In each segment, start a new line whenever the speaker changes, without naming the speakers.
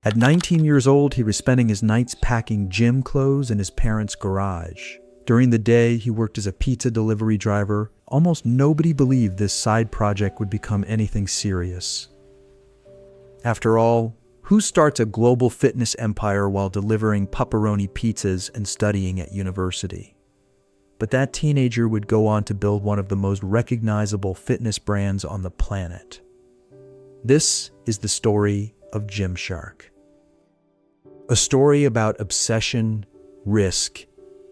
At 19 years old, he was spending his nights packing gym clothes in his parents' garage. During the day, he worked as a pizza delivery driver. Almost nobody believed this side project would become anything serious. After all, who starts a global fitness empire while delivering pepperoni pizzas and studying at university? But that teenager would go on to build one of the most recognizable fitness brands on the planet. This is the story of Gymshark. A story about obsession, risk,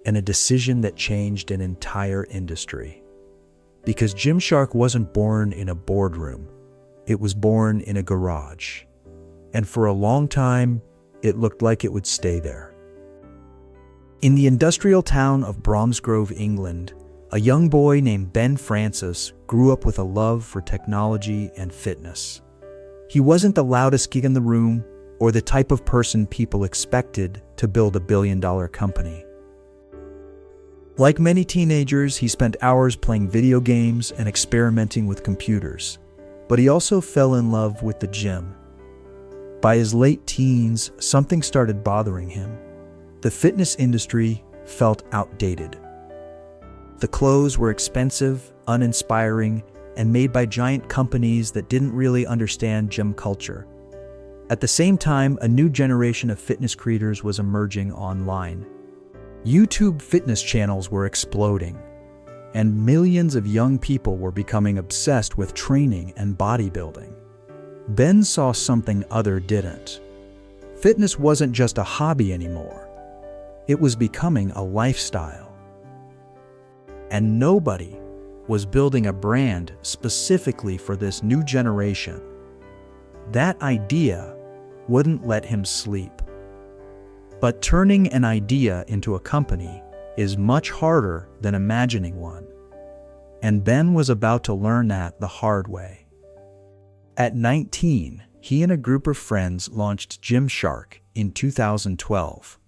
and a decision that changed an entire industry. Because Gymshark wasn't born in a boardroom, it was born in a garage. And for a long time, it looked like it would stay there. In the industrial town of Bromsgrove, England, a young boy named Ben Francis grew up with a love for technology and fitness. He wasn't the loudest kid in the room or the type of person people expected to build a billion-dollar company. Like many teenagers, he spent hours playing video games and experimenting with computers. But he also fell in love with the gym. By his late teens, something started bothering him. The fitness industry felt outdated. The clothes were expensive, uninspiring, and made by giant companies that didn't really understand gym culture. At the same time, a new generation of fitness creators was emerging online. YouTube fitness channels were exploding, and millions of young people were becoming obsessed with training and bodybuilding. Ben saw something others didn't. Fitness wasn't just a hobby anymore. It was becoming a lifestyle. And nobody was building a brand specifically for this new generation. That idea wouldn't let him sleep. But turning an idea into a company is much harder than imagining one. And Ben was about to learn that the hard way. At 19, he and a group of friends launched Gymshark in 2012.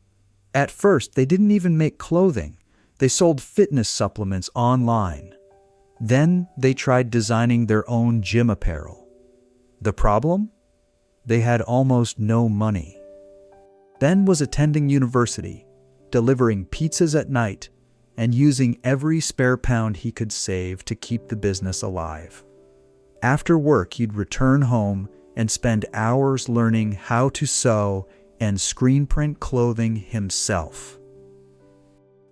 At first, they didn't even make clothing. They sold fitness supplements online. Then they tried designing their own gym apparel. The problem? They had almost no money. Ben was attending university, delivering pizzas at night, and using every spare pound he could save to keep the business alive. After work, he'd return home and spend hours learning how to sew and screen print clothing himself.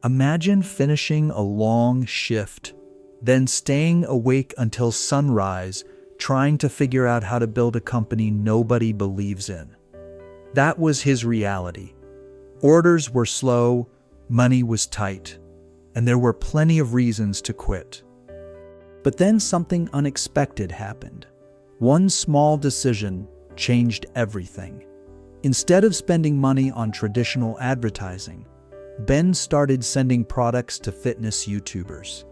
Imagine finishing a long shift, then staying awake until sunrise, trying to figure out how to build a company nobody believes in. That was his reality. Orders were slow, money was tight, and there were plenty of reasons to quit. But then something unexpected happened. One small decision changed everything. Instead of spending money on traditional advertising, Ben started sending products to fitness YouTubers.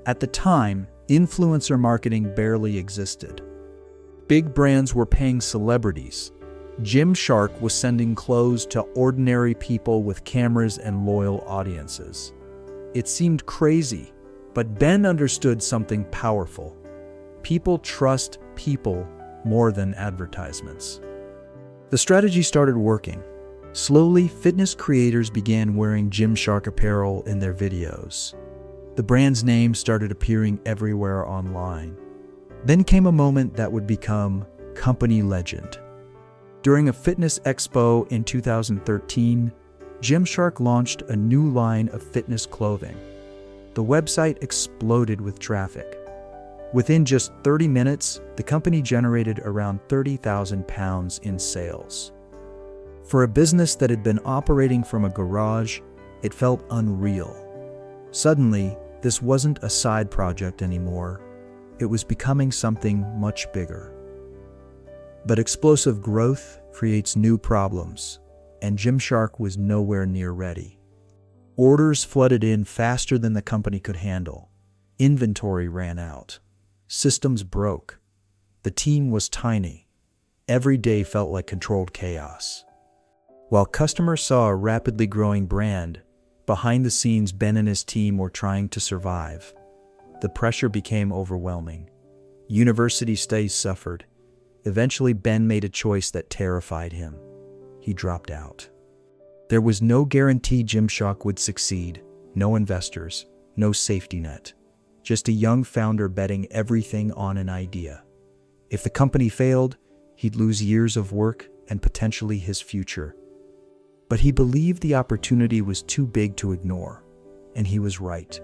At the time, influencer marketing barely existed. Big brands were paying celebrities. Gymshark was sending clothes to ordinary people with cameras and loyal audiences. It seemed crazy, but Ben understood something powerful. People trust people more than advertisements. The strategy started working. Slowly, fitness creators began wearing Gymshark apparel in their videos. The brand's name started appearing everywhere online. Then came a moment that would become company legend. During a fitness expo in 2013, Gymshark launched a new line of fitness clothing. The website exploded with traffic. Within just 30 minutes, the company generated around £30,000 in sales. For a business that had been operating from a garage, it felt unreal. Suddenly, this wasn't a side project anymore. It was becoming something much bigger. But explosive growth creates new problems, and Gymshark was nowhere near ready. Orders flooded in faster than the company could handle. Inventory ran out. Systems broke. The team was tiny. Every day felt like controlled chaos. While customers saw a rapidly growing brand, behind the scenes Ben and his team were trying to survive. The pressure became overwhelming. University studies suffered. Eventually, Ben made a choice that terrified him. he dropped out. There was no guarantee Gymshark would succeed, no investors, no safety net, just a young founder betting everything on an idea. If the company failed, he'd lose years of work and potentially his future. But he believed the opportunity was too big to ignore, and he was right,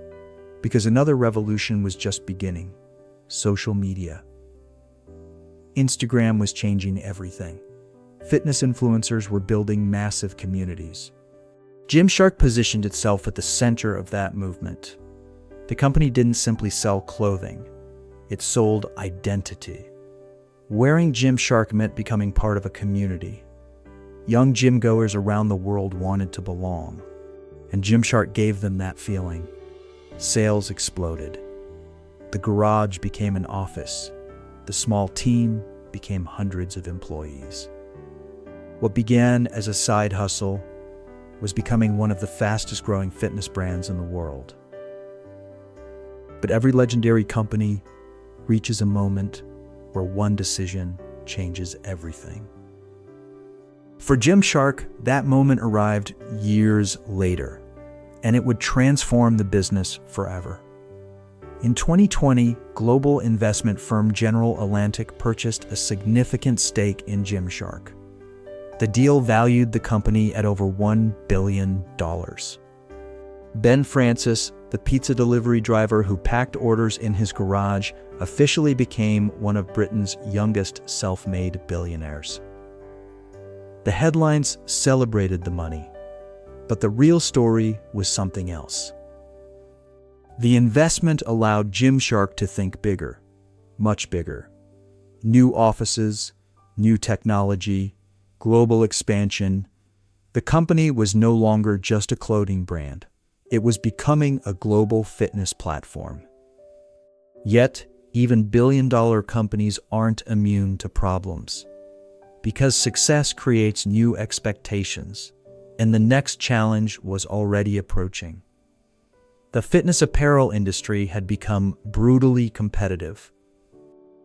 because another revolution was just beginning: social media. Instagram was changing everything. Fitness influencers were building massive communities. Gymshark positioned itself at the center of that movement. The company didn't simply sell clothing, it sold identity. Wearing Gymshark meant becoming part of a community. Young gym goers around the world wanted to belong, and Gymshark gave them that feeling. Sales exploded. The garage became an office. The small team became hundreds of employees. What began as a side hustle was becoming one of the fastest-growing fitness brands in the world. But every legendary company reaches a moment where one decision changes everything. For Gymshark, that moment arrived years later, and it would transform the business forever. In 2020, global investment firm General Atlantic purchased a significant stake in Gymshark. The deal valued the company at over $1 billion. Ben Francis, the pizza delivery driver who packed orders in his garage, officially became one of Britain's youngest self-made billionaires. The headlines celebrated the money, but the real story was something else. The investment allowed Gymshark to think bigger, much bigger. New offices, new technology, global expansion. The company was no longer just a clothing brand. It was becoming a global fitness platform. Yet, even billion-dollar companies aren't immune to problems. Because success creates new expectations, and the next challenge was already approaching. The fitness apparel industry had become brutally competitive.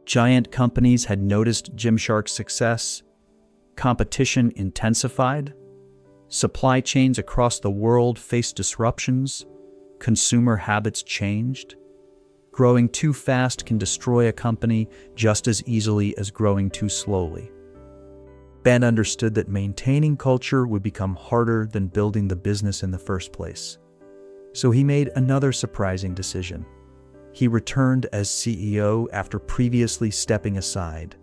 Giant companies had noticed Gymshark's success. Competition intensified. Supply chains across the world faced disruptions. Consumer habits changed. Growing too fast can destroy a company just as easily as growing too slowly. Ben understood that maintaining culture would become harder than building the business in the first place. So he made another surprising decision. He returned as CEO after previously stepping aside,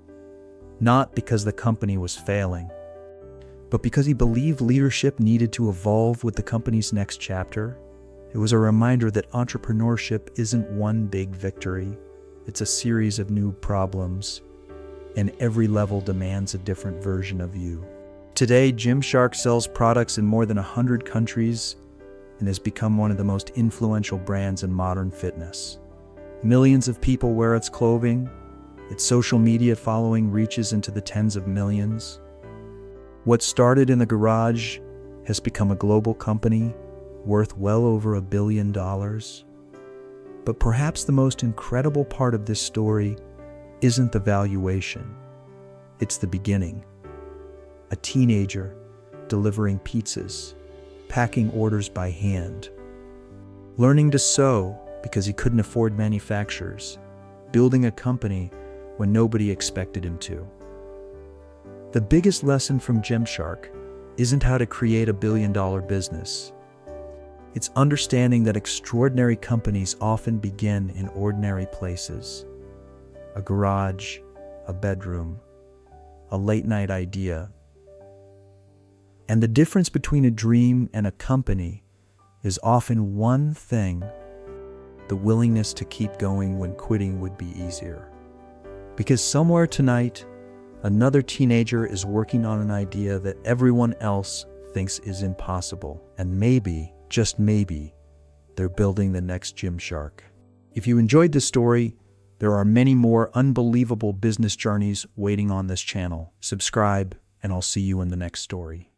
not because the company was failing, but because he believed leadership needed to evolve with the company's next chapter. It was a reminder that entrepreneurship isn't one big victory. It's a series of new problems, and every level demands a different version of you. Today, Gymshark sells products in more than 100 countries and has become one of the most influential brands in modern fitness. Millions of people wear its clothing. Its social media following reaches into the tens of millions. What started in the garage has become a global company worth well over $1 billion. But perhaps the most incredible part of this story isn't the valuation. It's the beginning. A teenager delivering pizzas, packing orders by hand, learning to sew because he couldn't afford manufacturers, building a company when nobody expected him to. The biggest lesson from Gymshark isn't how to create $1 billion business. It's understanding that extraordinary companies often begin in ordinary places. A garage, a bedroom, a late-night idea. And the difference between a dream and a company is often one thing: the willingness to keep going when quitting would be easier. Because somewhere tonight, another teenager is working on an idea that everyone else thinks is impossible. And maybe, just maybe, they're building the next Gymshark. If you enjoyed this story, there are many more unbelievable business journeys waiting on this channel. Subscribe, and I'll see you in the next story.